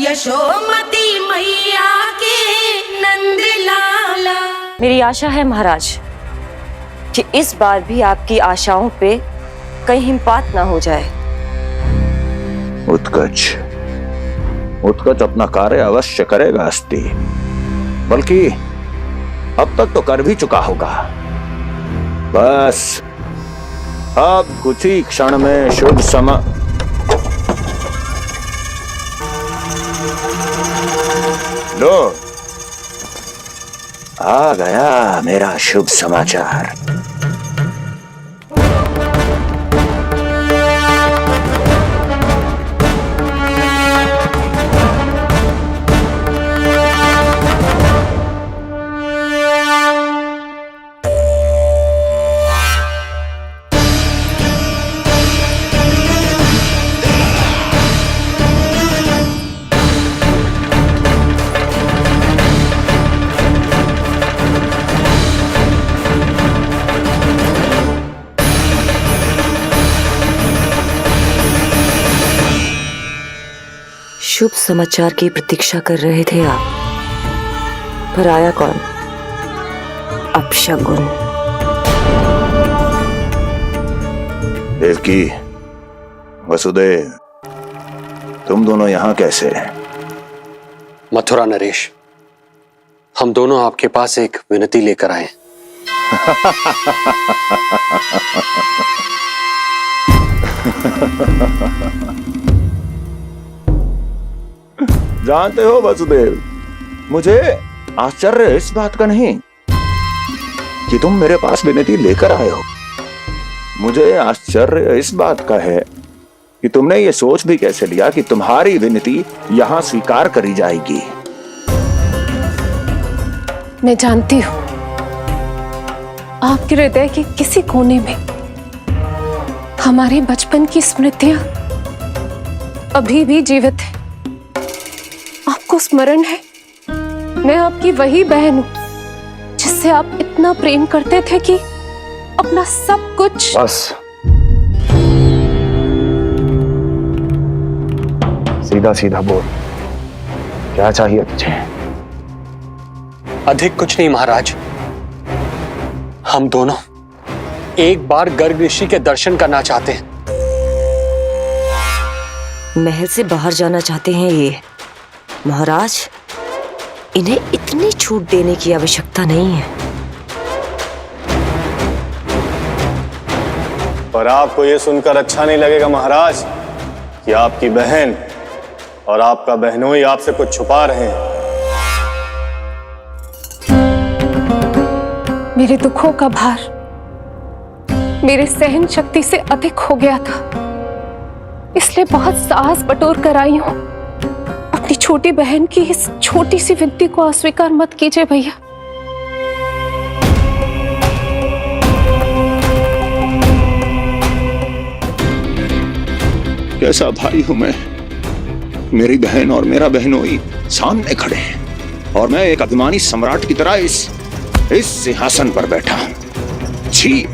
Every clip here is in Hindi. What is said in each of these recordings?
यशोमती मैया के नंद लाला। मेरी आशा है महाराज कि इस बार भी आपकी आशाओं पे कहीं हिमपात ना हो जाए। उत्कच अपना कार्य अवश्य करेगा अस्ति, बल्कि अब तक तो कर भी चुका होगा। बस अब कुछ ही क्षण में शुभ समय। लो, आ गया मेरा शुभ समाचार। शुभ समाचार की प्रतीक्षा कर रहे थे आप, पर आया कौन? अपशगुन। देवकी, वसुदेव, तुम दोनों यहां कैसे? मथुरा नरेश, हम दोनों आपके पास एक विनती लेकर आए। जानते हो वसुदेव, मुझे आश्चर्य इस बात का नहीं कि तुम मेरे पास विनती लेकर आए हो। मुझे आश्चर्य इस बात का है कि तुमने ये सोच भी कैसे लिया कि तुम्हारी विनती यहां स्वीकार करी जाएगी। मैं जानती हूं आपके हृदय के किसी कोने में हमारे बचपन की स्मृतियां अभी भी जीवित है। आपको स्मरण है, मैं आपकी वही बहन हूं जिससे आप इतना प्रेम करते थे कि अपना सब कुछ। बस सीधा सीधा बोल, क्या चाहिए तुझे? अधिक कुछ नहीं महाराज, हम दोनों एक बार गर्ग ऋषि के दर्शन करना चाहते हैं। महल से बाहर जाना चाहते हैं ये महाराज, इन्हें इतनी छूट देने की आवश्यकता नहीं है। पर आपको यह सुनकर अच्छा नहीं लगेगा महाराज कि आपकी बहन और आपका बहनोई आपसे कुछ छुपा रहे हैं। मेरे दुखों का भार मेरे सहन शक्ति से अधिक हो गया था, इसलिए बहुत साहस बटोर कर आई हूं। अपनी छोटी बहन की इस छोटी सी विनती को अस्वीकार मत कीजिए भैया। कैसा भाई हूं मैं? मेरी बहन और मेरा बहनोई सामने खड़े हैं और मैं एक अभिमानी सम्राट की तरह इस सिंहासन पर बैठा हूं। छी,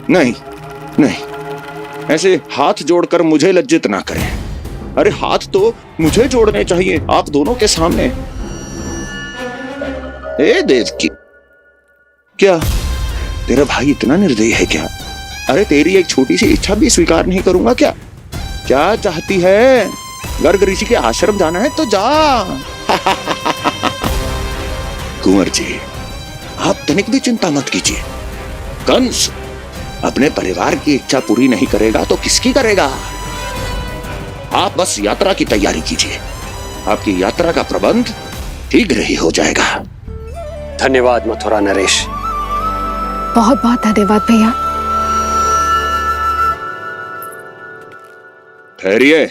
नहीं नहीं, ऐसे हाथ जोड़कर मुझे लज्जित ना करें। अरे हाथ तो मुझे जोड़ने चाहिए आप दोनों के सामने। ए देवकी, क्या तेरा भाई इतना निर्दयी है क्या? अरे तेरी एक छोटी सी इच्छा भी स्वीकार नहीं करूंगा क्या? क्या चाहती है? गर्ग ऋषि के आश्रम जाना है तो जा। कुंवर जी, आप तनिक भी चिंता मत कीजिए। कंस अपने परिवार की इच्छा पूरी नहीं करेगा तो किसकी करेगा? आप बस यात्रा की तैयारी कीजिए, आपकी यात्रा का प्रबंध शीघ्र ही हो जाएगा। धन्यवाद मथुरा नरेश। बहुत बहुत धन्यवाद भैया। ठहरिए।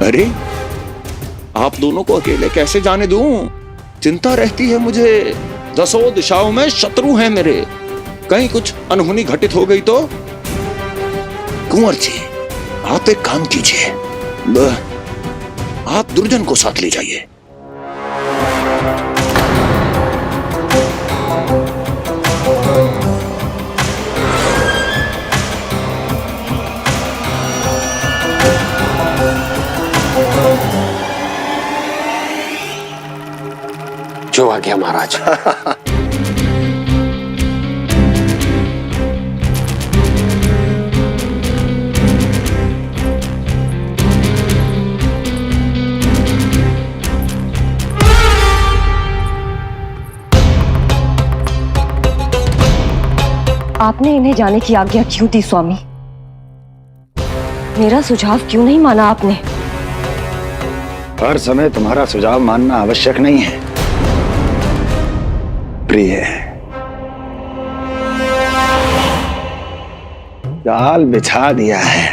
अरे आप दोनों को अकेले कैसे जाने दूं? चिंता रहती है मुझे। दसों दिशाओं में शत्रु हैं मेरे, कहीं कुछ अनहोनी घटित हो गई तो? कुंवर जी, आप एक काम कीजिए, आप दुर्जन को साथ ले जाइए। आ गया महाराज। आपने इन्हें जाने की आज्ञा क्यों दी स्वामी? मेरा सुझाव क्यों नहीं माना आपने? हर समय तुम्हारा सुझाव मानना आवश्यक नहीं है प्रिय। जाल बिछा दिया है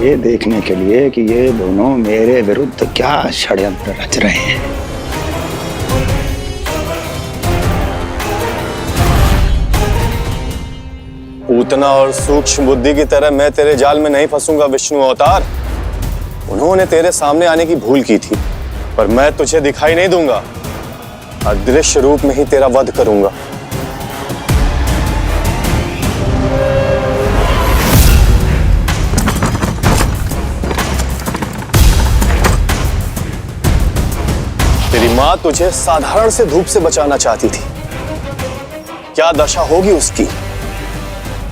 ये देखने के लिए कि ये दोनों मेरे विरुद्ध क्या षड्यंत्र रच रहे हैं। पूतना और सूक्ष्म बुद्धि की तरह मैं तेरे जाल में नहीं फंसूंगा विष्णु अवतार। उन्होंने तेरे सामने आने की भूल की थी, पर मैं तुझे दिखाई नहीं दूंगा। अदृश्य रूप में ही तेरा वध करूंगा। तेरी मां तुझे साधारण से धूप से बचाना चाहती थी। क्या दशा होगी उसकी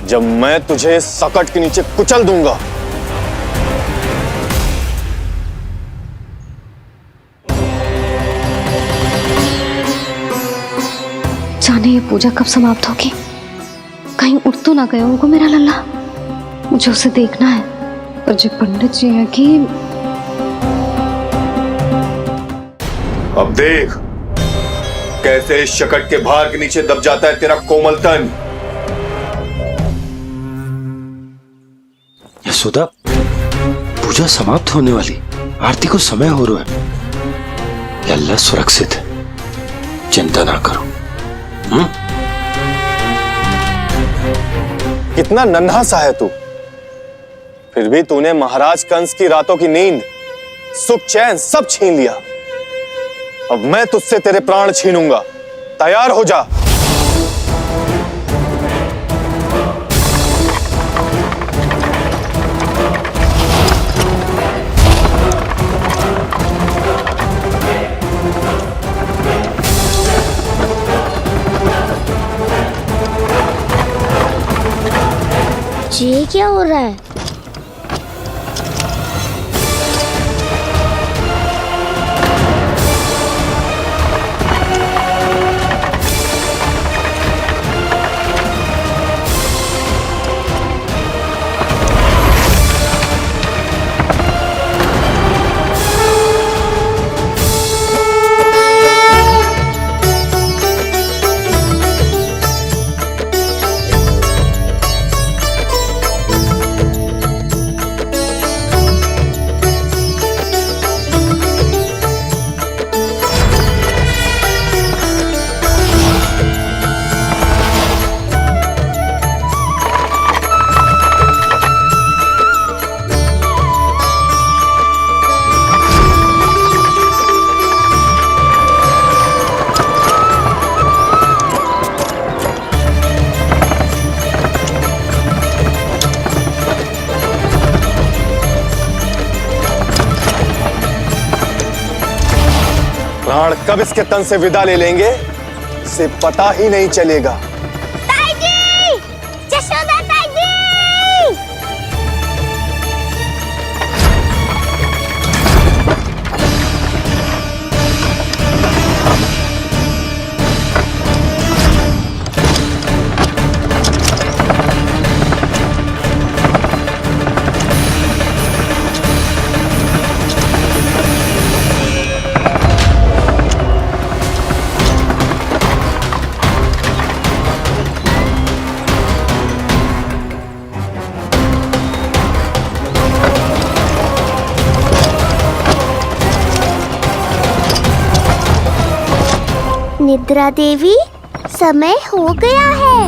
जब मैं तुझे इस सकट के नीचे कुचल दूंगा। जाने ये पूजा कब समाप्त होगी? कहीं उठ तो ना गया उनको मेरा लल्ला। मुझे उसे देखना है। पर जो पंडित जी है कि अब देख कैसे इस शकट के भार के नीचे दब जाता है तेरा कोमल तन। यशोदा, पूजा समाप्त होने वाली, आरती को समय हो रहा है। लल्ला सुरक्षित है, चिंता ना करो। कितना नन्हा सा है तू, फिर भी तूने महाराज कंस की रातों की नींद, सुख चैन सब छीन लिया। अब मैं तुझसे तेरे प्राण छीनूंगा। तैयार हो जा। ये क्या हो रहा है? प्राण कब इसके तन से विदा ले लेंगे इसे पता ही नहीं चलेगा। ताई जी! जशोदा ताई जी! निद्रा देवी, समय हो गया है।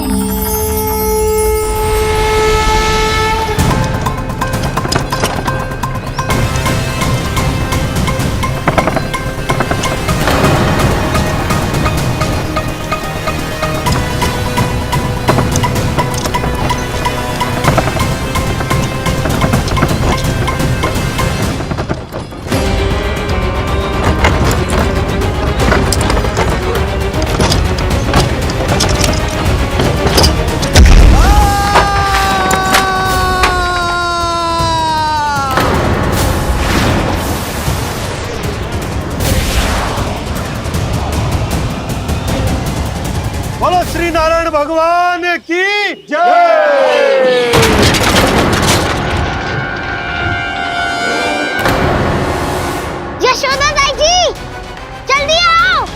नारायण भगवान की जय। यशोदा दाई जी, जल्दी आओ।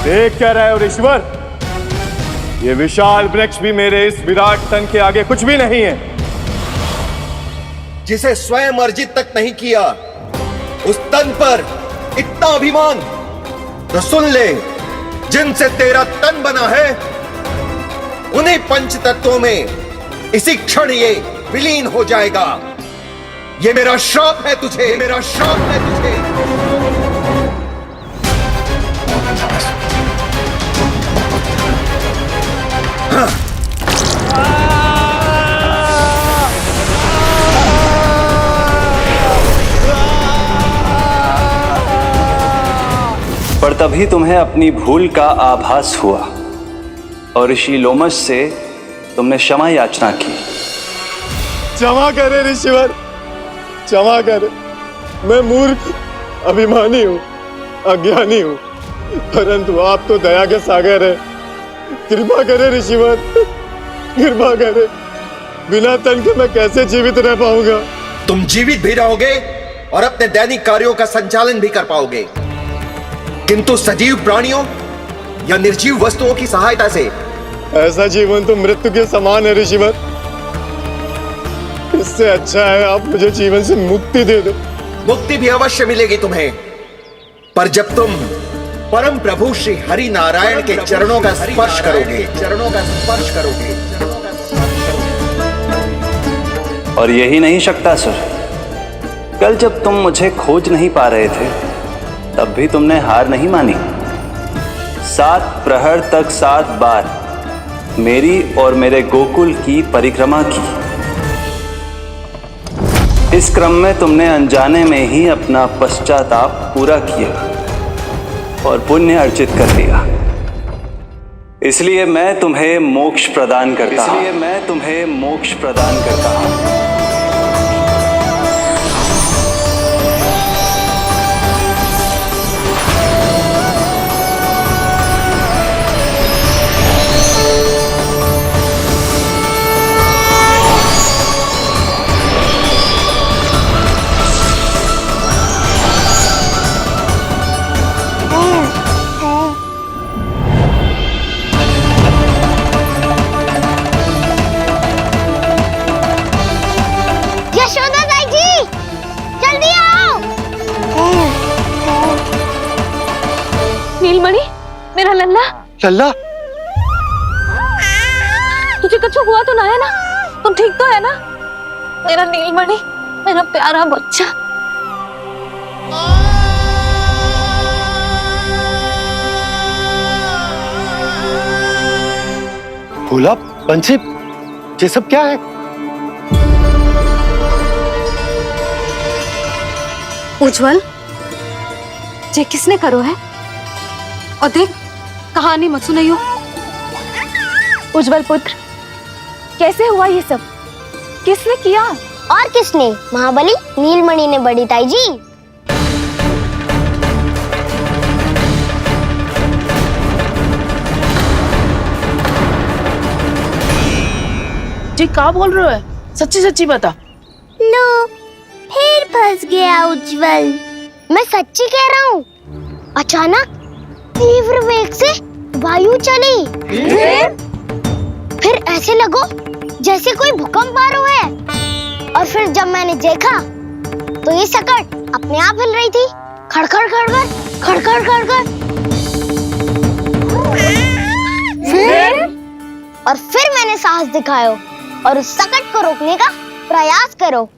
देख क्या रहे हो ऋषिवर? ये विशाल वृक्ष भी मेरे इस विराट तन के आगे कुछ भी नहीं है। जिसे स्वयं अर्जित तक नहीं किया, उस तन पर इतना अभिमान। तो सुन ले, जिनसे तेरा तन बना है, उन्हीं पंच तत्वों में इसी क्षण ये विलीन हो जाएगा। ये मेरा श्राप है तुझे, मेरा श्राप है तुझे। पर तभी तुम्हें अपनी भूल का आभास हुआ और ऋषि लोमश से तुमने क्षमा याचना की। क्षमा करे ऋषिवर, क्षमा करे। मैं मूर्ख, अभिमानी हूँ, अज्ञानी हूँ, परंतु आप तो दया के सागर है। कृपा करे ऋषिवर, कृपा करे। बिना तन के मैं कैसे जीवित रह पाऊंगा? तुम जीवित भी रहोगे और अपने दैनिक कार्यों का संचालन भी कर पाओगे, किंतु सजीव प्राणियों या निर्जीव वस्तुओं की सहायता से ऐसा जीवन तो मृत्यु के समान है ऋषिवर। इससे अच्छा है आप मुझे जीवन से मुक्ति दे दो। मुक्ति भी अवश्य मिलेगी तुम्हें, पर जब तुम परम प्रभु श्री हरि नारायण के चरणों का स्पर्श करोगे, चरणों का स्पर्श करोगे। और यही नहीं शक्तासुर, कल जब तुम मुझे खोज नहीं पा रहे थे, तब भी तुमने हार नहीं मानी। 7 प्रहर तक 7 बार मेरी और मेरे गोकुल की परिक्रमा की। इस क्रम में तुमने अनजाने में ही अपना पश्चाताप पूरा किया और पुण्य अर्जित कर लिया। इसलिए मैं तुम्हें मोक्ष प्रदान करता हूं। इसलिए मैं तुम्हें मोक्ष प्रदान करता हूं। यशोदा दाई जी, जल्दी आओ। नीलमणि, मेरा लल्ला। लल्ला, तुझे कुछ हुआ तो ना है ना? तुम ठीक तो है ना? मेरा नीलमणि, मेरा प्यारा बच्चा। भोला, बंसी, ये सब क्या है? उज्जवल, ये किसने करो है? और देख, कहानी मत सुनाइयो। उज्जवल पुत्र, कैसे हुआ ये सब? किसने किया? और किसने? महाबली नीलमणि ने बड़ी ताई जी। जी क्या बोल रहे हो? सच्ची सच्ची बता। लो, फिर फंस गया उज्जवल। मैं सच्ची कह रहा हूँ। अचानक तीव्र वेग से वायु चली। फिर ऐसे लगो जैसे कोई भूकंप आ रहा है। और फिर जब मैंने देखा तो ये सकट अपने आप हिल रही थी, खड़खड़ खड़खड़ खड़खड़ खड़खड़। फिर मैंने साहस दिखाया और उस सकट को रोकने का प्रयास करो।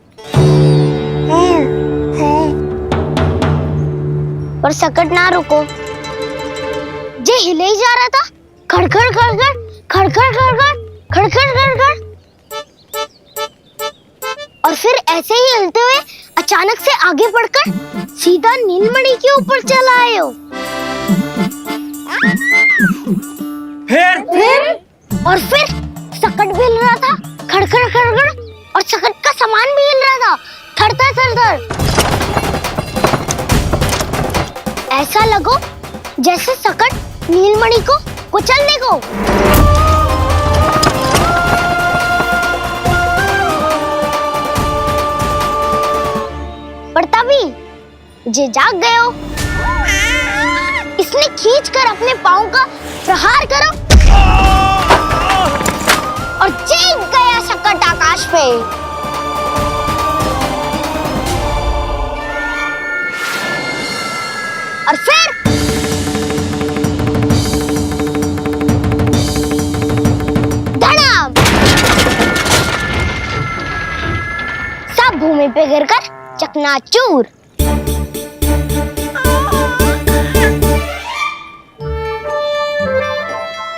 पर सकट ना रुको। जे हिले ही जा रहा था, खड़खड़ खड़खड़ खड़खड़ खड़खड़ खड़खड़ खड़खड़, और फिर ऐसे ही हिलते हुए अचानक से आगे बढ़कर सीधा नीलमणि के ऊपर चला आए हो। फिर सकट भी हिल रहा था, खड़खड़ खड़खड़, और सकट का सामान भी हिल रहा था, थरथर थरथर। ऐसा लगो जैसे सकट नीलमणि को कुचलने को। पर तभी जे जाग गए हो। इसने खींचकर अपने पाँव का प्रहार करो और चीख गया सकट आकाश पे। और फिर धड़ाम, सब भूमि पे गिरकर चकनाचूर।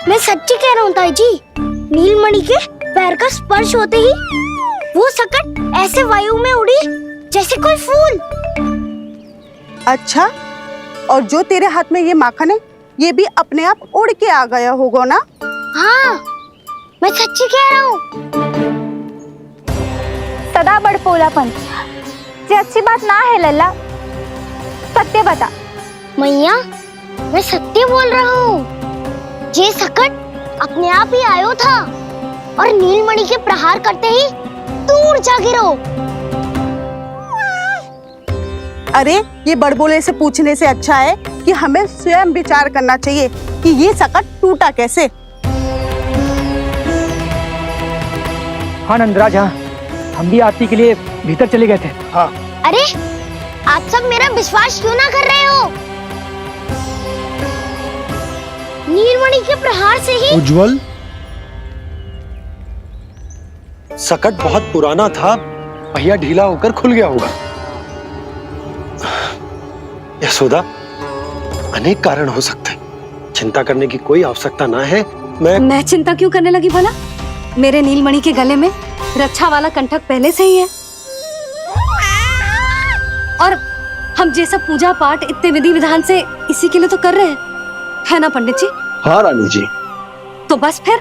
मैं सच्ची कह रहा हूँ ताई जी, नीलमणि के पैर का स्पर्श होते ही वो सकट ऐसे वायु में उड़ी जैसे कोई फूल। अच्छा, और जो तेरे हाथ में ये माखन है, ये भी अपने आप उड़ के आ गया होगा ना? हाँ, मैं सच्ची कह रहा हूँ। सदा बड़पोलापन ये अच्छी बात ना है लल्ला, सत्य बता। मैया, मैं सत्य बोल रहा हूँ। ये सकट अपने आप ही आयो था और नीलमणि के प्रहार करते ही दूर जा गिरो। अरे, ये बड़बोले से पूछने से अच्छा है कि हमें स्वयं विचार करना चाहिए कि ये सकट टूटा कैसे। हाँ नंदराज, हाँ, हम भी आरती के लिए भीतर चले गए थे। हाँ। अरे, आप सब मेरा विश्वास क्यों ना कर रहे हो? नीलमणि के प्रहार से ही उज्जवल, सकट बहुत पुराना था, पहिया ढीला होकर खुल गया होगा। यशोदा, अनेक कारण हो सकते हैं, चिंता करने की कोई आवश्यकता ना है। मैं चिंता क्यों करने लगी भला? मेरे नीलमणि के गले में रक्षा वाला कंठक पहले से ही है, और हम जैसा पूजा पाठ इतने विधि विधान से इसी के लिए तो कर रहे हैं, है ना पंडित जी? हाँ रानी जी। तो बस फिर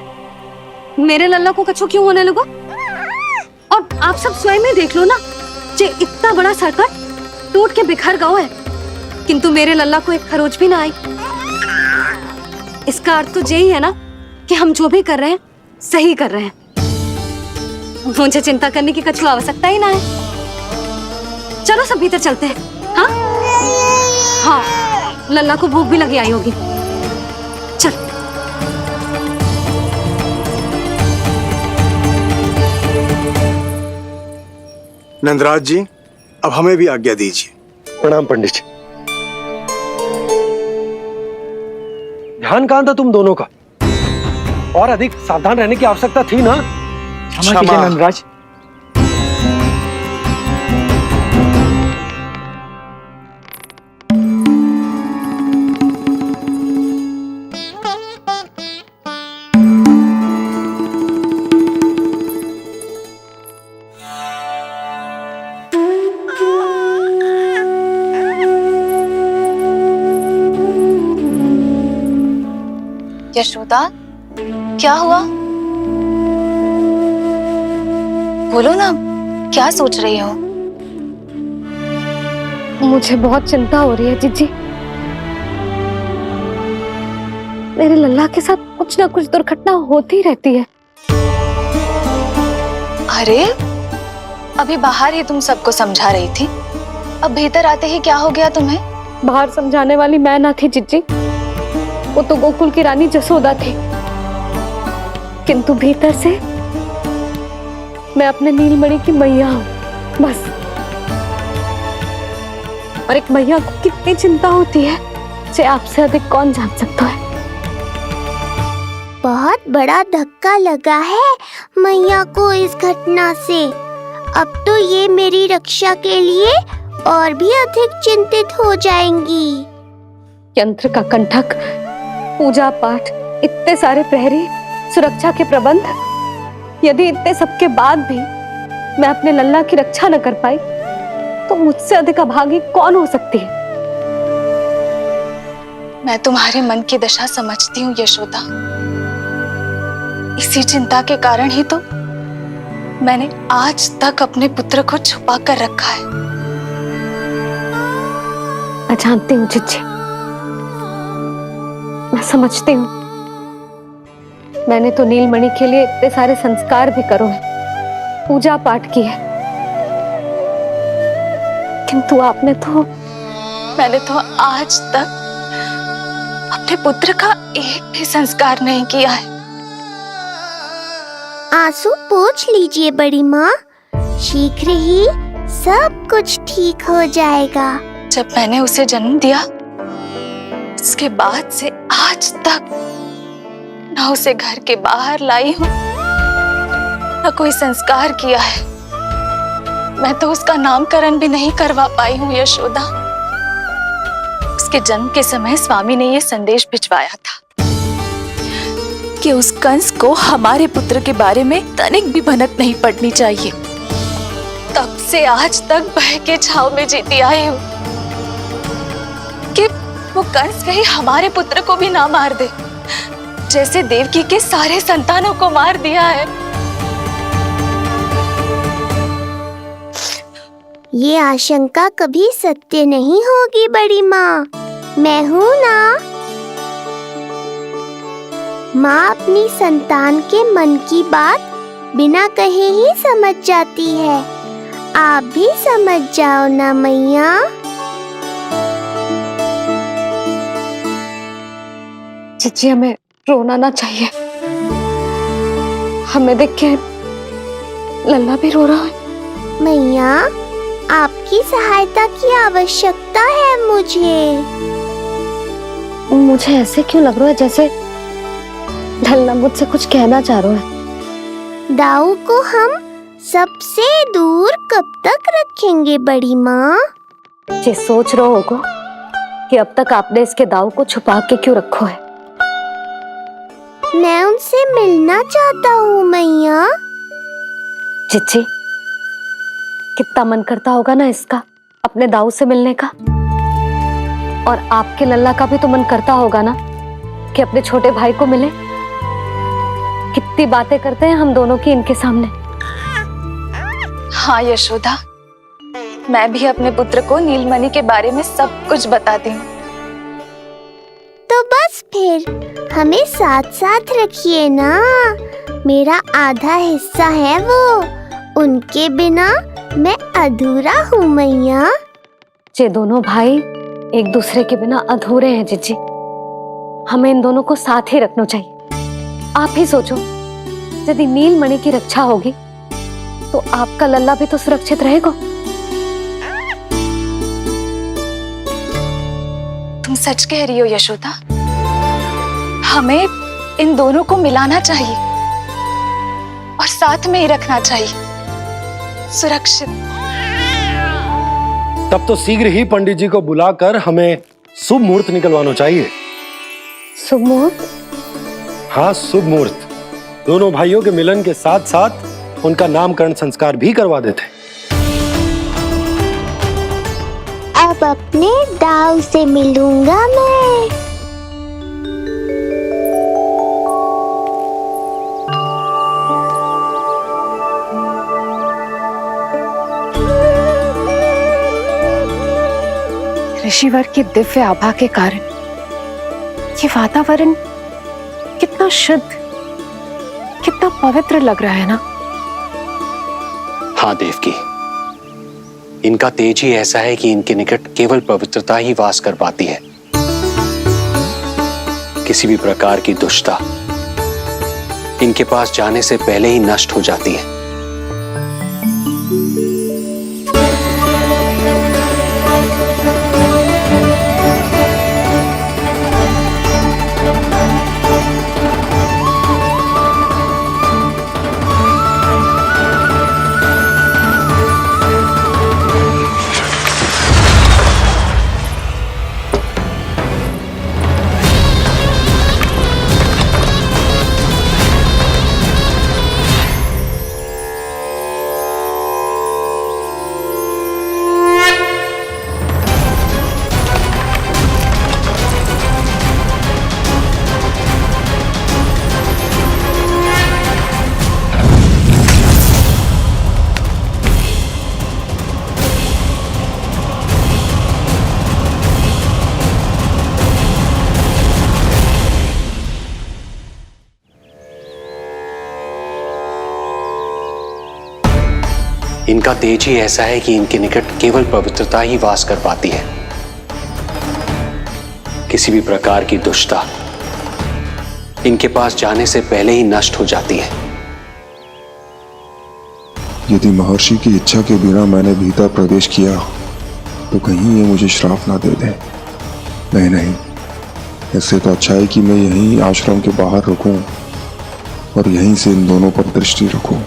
मेरे लल्ला को कछु क्यों होने लगा? और आप सब स्वयं ही देख लो ना, जे इतना बड़ा सकट टूट के बिखर गया है, किंतु मेरे लल्ला को एक खरोच भी ना आई। इसका अर्थ तो यही है ना कि हम जो भी कर रहे हैं सही कर रहे हैं। मुझे चिंता करने की कछु आवश्यकता ही ना है। चलो सब भीतर चलते हैं। हाँ हाँ, लल्ला को भूख भी लगी आई होगी। चल। नंदराज जी, अब हमें भी आज्ञा दीजिए। प्रणाम पंडित जी। ध्यान कहाँ था तुम दोनों का? और अधिक सावधान रहने की आवश्यकता थी ना? क्षमा कीजिए नंदराज। यशोदा, क्या हुआ? बोलो ना, क्या सोच रही हो? मुझे बहुत चिंता हो रही है जीजी। मेरे लल्ला के साथ कुछ ना कुछ दुर्घटना होती रहती है। अरे, अभी बाहर ही तुम सबको समझा रही थी, अब भीतर आते ही क्या हो गया तुम्हें? बाहर समझाने वाली मैं ना थी जीजी, वो तो गोकुल की रानी जसोदा थी, किंतु भीतर से मैं अपने नीलमणि की मैया हूँ, बस। और एक मैया को कितनी चिंता होती है, इसे आपसे अधिक कौन जान सकता है। बहुत बड़ा धक्का लगा है मैया को इस घटना से। अब तो ये मेरी रक्षा के लिए और भी अधिक चिंतित हो जाएंगी। यंत्र का कंठक, पूजा पाठ, इतने सारे प्रहरी, सुरक्षा के प्रबंध। यदि इतने सबके बाद भी मैं अपने लल्ला की रक्षा न कर पाई तो मुझसे अधिक अभागी कौन हो सकती है? मैं तुम्हारे मन की दशा समझती हूँ यशोदा। इसी चिंता के कारण ही तो मैंने आज तक अपने पुत्र को छुपा कर रखा है। मैं जानती हूँ चिच्ची, मैं समझती हूँ। मैंने तो नीलमणि के लिए इतने सारे संस्कार भी करो है, पूजा पाठ की है, किंतु मैंने तो आज तक अपने पुत्र का एक भी संस्कार नहीं किया है। आंसू पोंछ लीजिए बड़ी माँ, शीघ्र ही सब कुछ ठीक हो जाएगा। जब मैंने उसे जन्म दिया उसके बाद से आज तक न उसे घर के बाहर लाई हूँ न कोई संस्कार किया है। मैं तो उसका नामकरण भी नहीं करवा पाई हूँ यशोदा। उसके जन्म के समय स्वामी ने यह संदेश भिजवाया था कि उस कंस को हमारे पुत्र के बारे में तनिक भी भनक नहीं पड़नी चाहिए। तब से आज तक भय के छाव में जीती आई हूँ कि वो कंस कहीं हमारे पुत्र को भी ना मार दे, जैसे देवकी के सारे संतानों को मार दिया है। ये आशंका कभी सत्य नहीं होगी बड़ी माँ, मैं हूँ ना। माँ अपनी संतान के मन की बात बिना कहे ही समझ जाती है। आप भी समझ जाओ ना मैया। चिच्ची, हमें रोना ना चाहिए। हमें देख के लल्ला भी रो रहा है। मैया, आपकी सहायता की आवश्यकता है मुझे ऐसे क्यों लग रहा है जैसे लल्ला मुझसे कुछ कहना चाह रहा है। दाऊ को हम सबसे दूर कब तक रखेंगे बड़ी माँ? ये सोच रहे होगा कि अब तक आपने इसके दाऊ को छुपा के क्यों रखो है। मैं उनसे मिलना चाहता हूँ मैया। चिच्ची, कितना मन करता होगा ना इसका अपने दाऊ से मिलने का। और आपके लल्ला का भी तो मन करता होगा ना कि अपने छोटे भाई को मिले। कितनी बातें करते हैं हम दोनों की इनके सामने। हाँ यशोदा, मैं भी अपने पुत्र को नीलमणि के बारे में सब कुछ बताती हूँ। तो बस फिर हमें साथ साथ रखिए ना। मेरा आधा हिस्सा है वो, उनके बिना मैं अधूरा हूँ मैया। ये दोनों भाई एक दूसरे के बिना अधूरे हैं जिज्जी। हमें इन दोनों को साथ ही रखना चाहिए। आप ही सोचो, यदि नीलमणि की रक्षा होगी तो आपका लल्ला भी तो सुरक्षित रहेगा। तुम सच कह रही हो यशोदा। हमें इन दोनों को मिलाना चाहिए और साथ में ही रखना चाहिए, सुरक्षित। तब तो शीघ्र ही पंडित जी को बुलाकर हमें शुभ मुहूर्त निकलवाना चाहिए। शुभ मुहूर्त? हाँ, शुभ मुहूर्त। दोनों भाइयों के मिलन के साथ साथ उनका नामकरण संस्कार भी करवा देते। अब अपने दाऊ से मिलूंगा मैं। ऋषिवर की दिव्य आभा के कारण ये वातावरण कितना शुद्ध, कितना पवित्र लग रहा है ना। हाँ देवकी, इनका तेज ही ऐसा है कि इनके निकट केवल पवित्रता ही वास कर पाती है। किसी भी प्रकार की दुष्टता इनके पास जाने से पहले ही नष्ट हो जाती है। इनका तेज ही ऐसा है कि इनके निकट केवल पवित्रता ही वास कर पाती है। किसी भी प्रकार की दुष्टता इनके पास जाने से पहले ही नष्ट हो जाती है। यदि महर्षि की इच्छा के बिना मैंने भीतर प्रवेश किया तो कहीं ये मुझे श्राप ना दे दे। नहीं नहीं, इससे तो अच्छा है कि मैं यहीं आश्रम के बाहर रुकूं और यहीं से इन दोनों पर दृष्टि रखूं।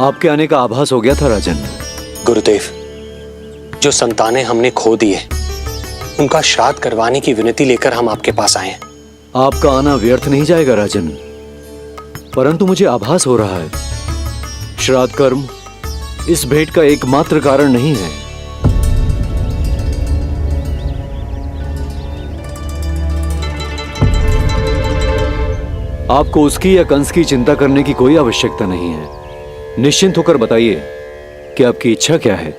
आपके आने का आभास हो गया था राजन। गुरुदेव, जो संतानें हमने खो दी है उनका श्राद्ध करवाने की विनती लेकर हम आपके पास आए हैं। आपका आना व्यर्थ नहीं जाएगा राजन, परंतु मुझे आभास हो रहा है श्राद्ध कर्म इस भेंट का एकमात्र कारण नहीं है। आपको उसकी या कंस की चिंता करने की कोई आवश्यकता नहीं है। निश्चिंत होकर बताइए कि आपकी इच्छा क्या है।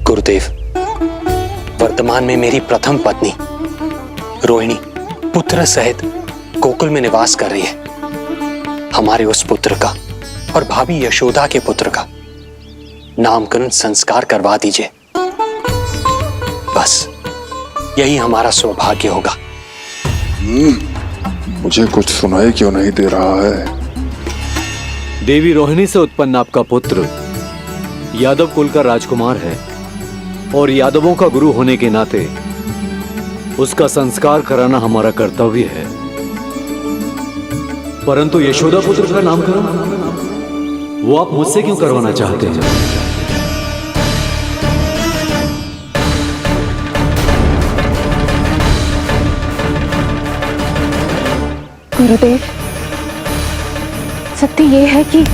गुरुदेव, वर्तमान में मेरी प्रथम पत्नी रोहिणी पुत्र सहित गोकुल में निवास कर रही है। हमारे उस पुत्र का और भाभी यशोदा के पुत्र का नामकरण संस्कार करवा दीजिए। बस यही हमारा सौभाग्य होगा। मुझे कुछ सुनाई क्यों नहीं दे रहा है? देवी रोहिणी से उत्पन्न आपका पुत्र यादव कुल का राजकुमार है और यादवों का गुरु होने के नाते उसका संस्कार कराना हमारा कर्तव्य है। परंतु यशोदा पुत्र का नामकरण वो आप मुझसे क्यों करवाना चाहते हैं? गुरुदेव, सत्य ये है कि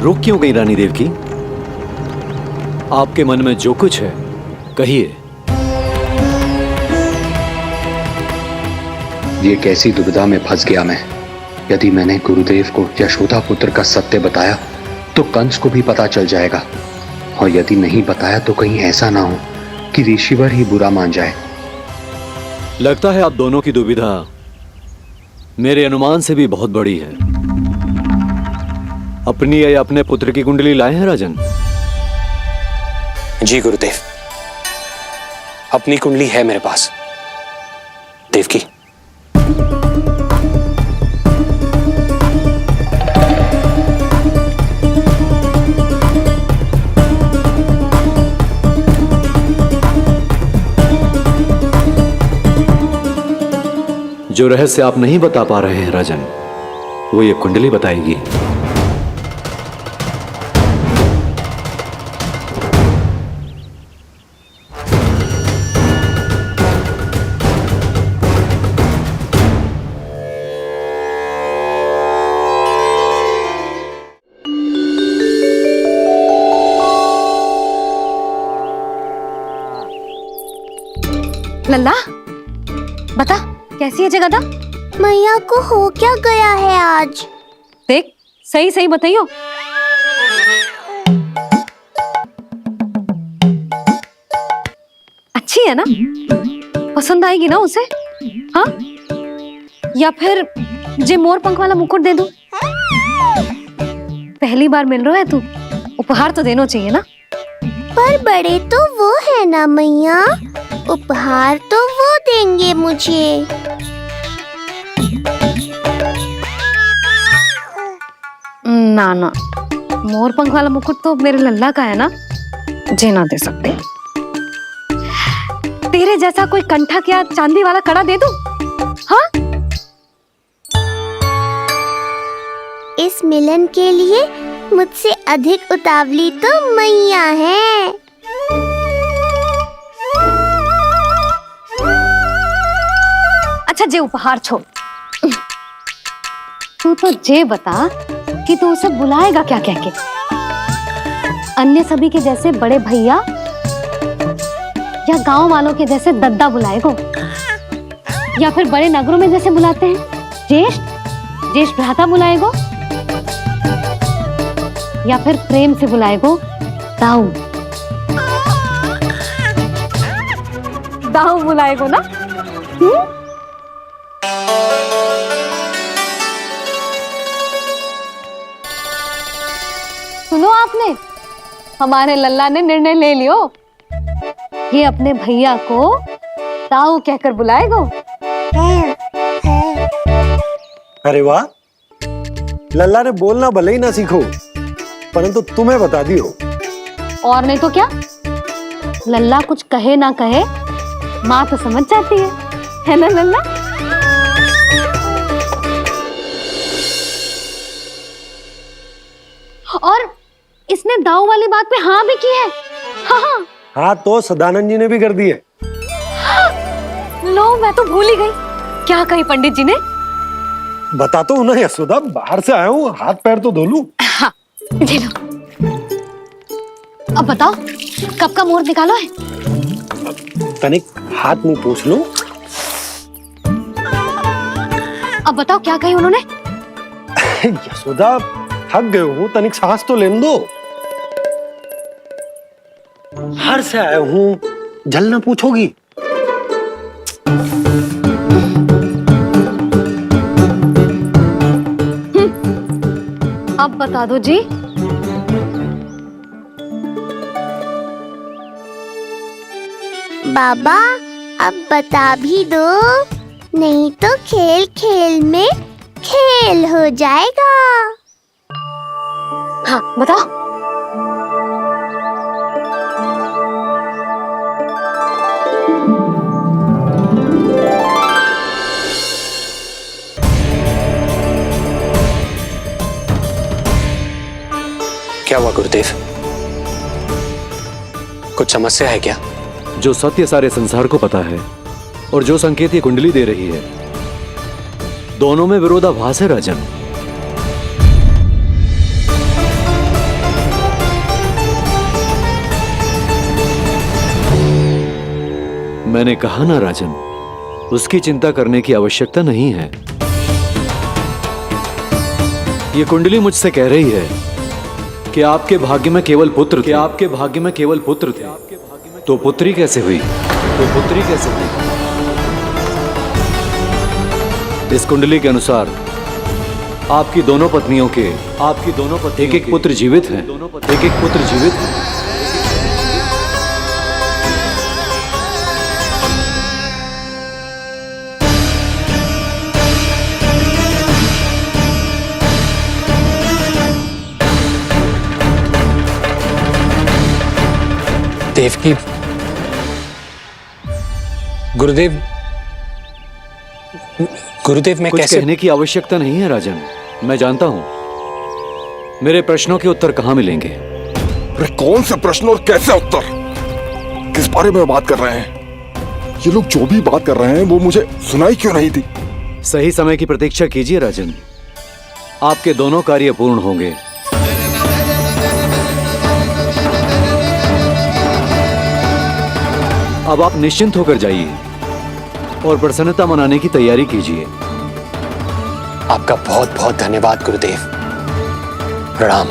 रुक क्यों गई रानी देवकी? आपके मन में जो कुछ है कहिए। ये कैसी दुविधा में फंस गया मैं। यदि मैंने गुरुदेव को यशोदा पुत्र का सत्य बताया तो कंस को भी पता चल जाएगा, और यदि नहीं बताया तो कहीं ऐसा ना हो कि ऋषिवर ही बुरा मान जाए। लगता है आप दोनों की दुविधा मेरे अनुमान से भी बहुत बड़ी है। अपनी या अपने पुत्र की कुंडली लाए हैं राजन? जी गुरुदेव, अपनी कुंडली है मेरे पास। देवकी, जो रहस्य आप नहीं बता पा रहे हैं राजन, वो ये कुंडली बताएगी। लल्ला, बता कैसी है जगदा? मैया को हो क्या गया है आज? देख, सही सही बताइयो। अच्छी है ना? पसंद आएगी ना उसे? हाँ? या फिर जे मोर पंख वाला मुकुट दे दूं? पहली बार मिल रहा है तू, उपहार तो देना चाहिए ना? पर बड़े तो वो है ना मैया, उपहार तो वो देंगे मुझे। ना ना, मोर पंख वाला मुकुट तो मेरे लल्ला का है ना, जे ना दे सकते। तेरे जैसा कोई कंठक या चांदी वाला कड़ा दे दूं? हाँ? इस मिलन के लिए मुझसे अधिक उतावली तो मैया है। अच्छा, जे उपहार छोड़, तू तो जे बता कि तू उसे बुलाएगा क्या कह के? अन्य सभी के जैसे बड़े भैया या गांव वालों के जैसे दद्दा बुलाएगो, या फिर बड़े नगरों में जैसे बुलाते हैं ज्येष्ठ भ्राता बुलाएगो? या फिर प्रेम से बुलाएगो दाऊ? दाऊ बुलाएगो ना? सुनो आपने, हमारे लल्ला ने निर्णय ले लियो, ये अपने भैया को दाऊ कहकर बुलाएगो। अरे वाह, लल्ला ने बोलना भले ही ना सीखो, परंतु तुम्हें बता दियो। और नहीं तो क्या, लल्ला कुछ कहे ना कहे माँ तो समझ जाती है ना लल्ला? और इसने दाऊ वाली बात पे हाँ भी की है। हाँ हाँ, तो सदानंद जी ने भी कर दी है। लो, मैं तो भूल ही गई। क्या कही पंडित जी ने? बता तो ना यशोदा, बाहर से आया हूँ, हाथ पैर तो धो लूं। हाँ, दे लो। अब बताओ, कब का मुहूर्त निकालो है? तनिक हाथ मुंह पूछ लो। अब बताओ क्या कही उन्होंने? यशोदा, थक गए हूँ, तनिक सांस तो लेने दो। बाहर से आया हूँ, जल ना पूछोगी? अब बता दो जी। बाबा, अब बता भी दो, नहीं तो खेल खेल में खेल हो जाएगा। हाँ, बताओ। क्या हुआ गुरुदेव? कुछ समस्या है क्या? जो सत्य सारे संसार को पता है और जो संकेत ये कुंडली दे रही है, दोनों में विरोधाभास है राजन। मैंने कहा ना राजन, उसकी चिंता करने की आवश्यकता नहीं है। ये कुंडली मुझसे कह रही है कि आपके भाग्य में केवल पुत्र थे। आपके भाग्य में केवल पुत्र थे, तो पुत्री कैसे हुई? इस कुंडली के अनुसार आपकी दोनों पत्नियों के एक एक पुत्र जीवित हैं। देवकी, गुरुदेव मैं कुछ कैसे? कहने की आवश्यकता नहीं है राजन, मैं जानता हूं मेरे प्रश्नों के उत्तर कहां मिलेंगे। अरे कौन से प्रश्न और कैसे उत्तर? किस बारे में बात कर रहे हैं? ये लोग जो भी बात कर रहे हैं वो मुझे सुनाई क्यों नहीं थी? सही समय की प्रतीक्षा कीजिए राजन, आपके दोनों कार्य पूर्ण होंगे। अब आप निश्चिंत होकर जाइए और प्रसन्नता मनाने की तैयारी कीजिए। आपका बहुत बहुत धन्यवाद गुरुदेव। प्रणाम।